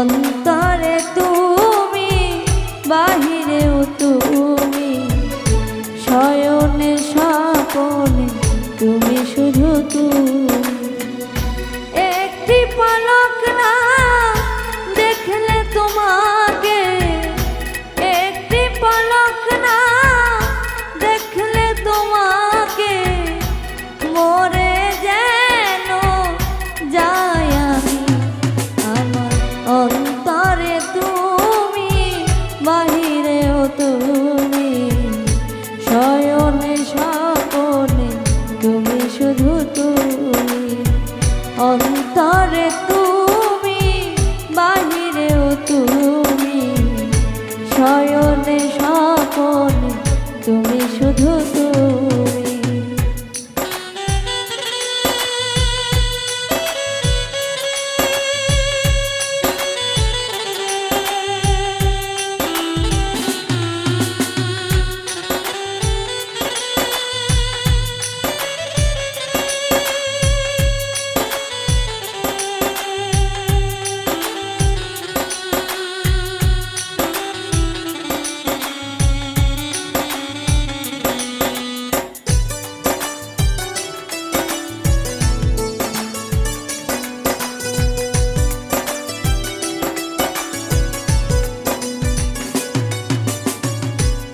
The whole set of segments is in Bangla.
অন্তরে তুমি, বাহিরেও তুমি, শয়নে স্বপনে তুমি, শুধু তুমি। একটি পলক না দেখলে তোমাকে, একটি পলক না দেখলে তোমাকে, মরে যেন যাই আমি। আমার অন্তরে তুমি, বাহিরেও তুমি, শয়নে স্বপনে তুমি, শুধু তুমি। অন্তরে তুমি, বাহিরেও তুমি, শয়নে স্বপনে তুমি, শুধু তুমি।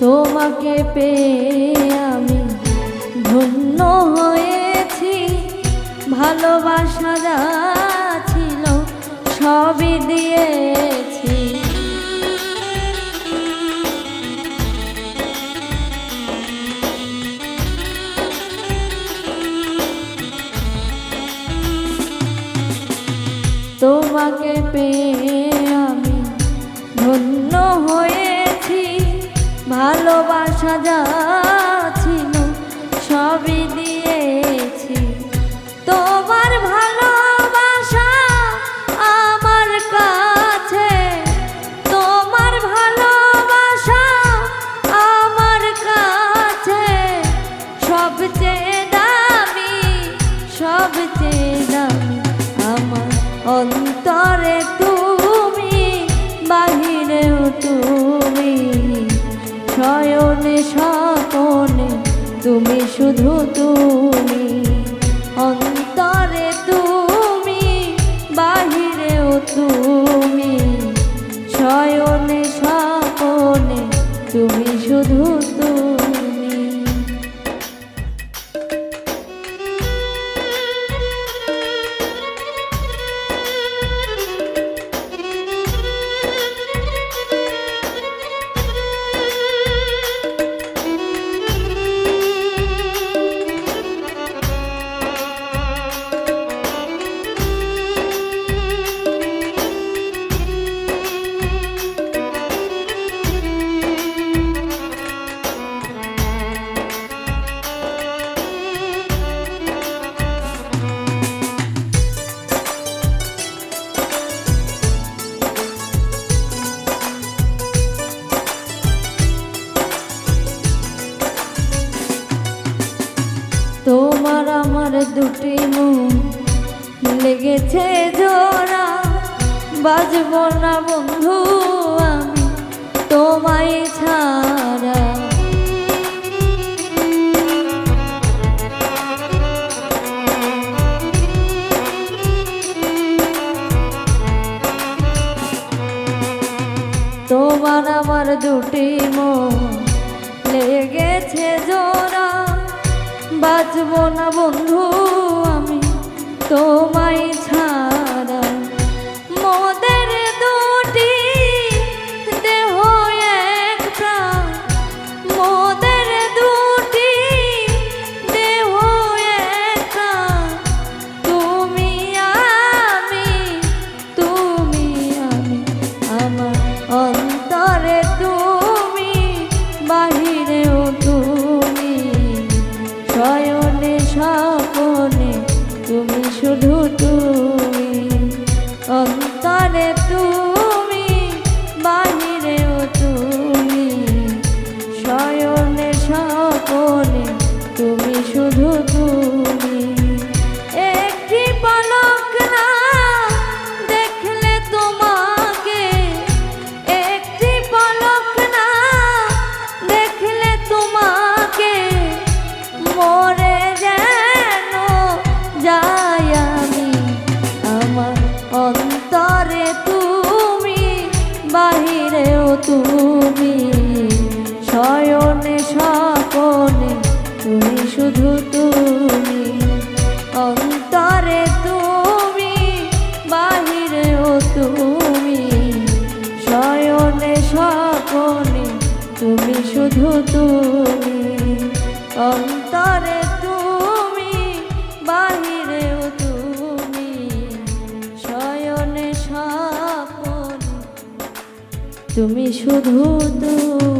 তোমাকে পেয়ে আমি ধন্য হয়েছি, ভালোবাসা যা ছিল সবই দিয়েছি। তোমাকে পেয়ে আমি ধন্য হয়েছি, ভালোবাসা যা ছিল সবই দিয়েছি। তোমার ভালোবাসা আমার কাছে, তোমার ভালোবাসা আমার কাছে সবচেয়ে দামি, সবচেয়ে দামি। আমার অন্তরে তুমি, বাহিরেও তুমি, শয়নে স্বপনে তুমি, শুধু তুমি। অন্তরে তুমি, বাহিরেও তুমি, শয়নে স্বপনে তুমি, শুধু তুমি। তোমার আমার দুটি মন লেগেছে জোড়া, বাজব না বন্ধু আমি তোমায় ছাড়া। তোমার আমার দুটি মন লেগেছে জোড়া, বাঁচব না বন্ধু আমি তোমায় ছাড়া। মোদের দুটি দেহ এক প্রাণ, মোদের দুটি দেহ এক প্রাণ, তুমি আমি, তুমি আমি। আমার অন্তরে তুমি, বাহিরেও তুমি, শয়নে স্বপনে তুমি, শুধু তুমি। তুমি, অন্তরে তুমি, বাহিরেও তুমি, শয়নে স্বপনে তুমি, শুধু তুমি, অন্তরে তুমি, বাহিরেও তুমি, শয়নে স্বপনে তুমি, শুধু তুমি।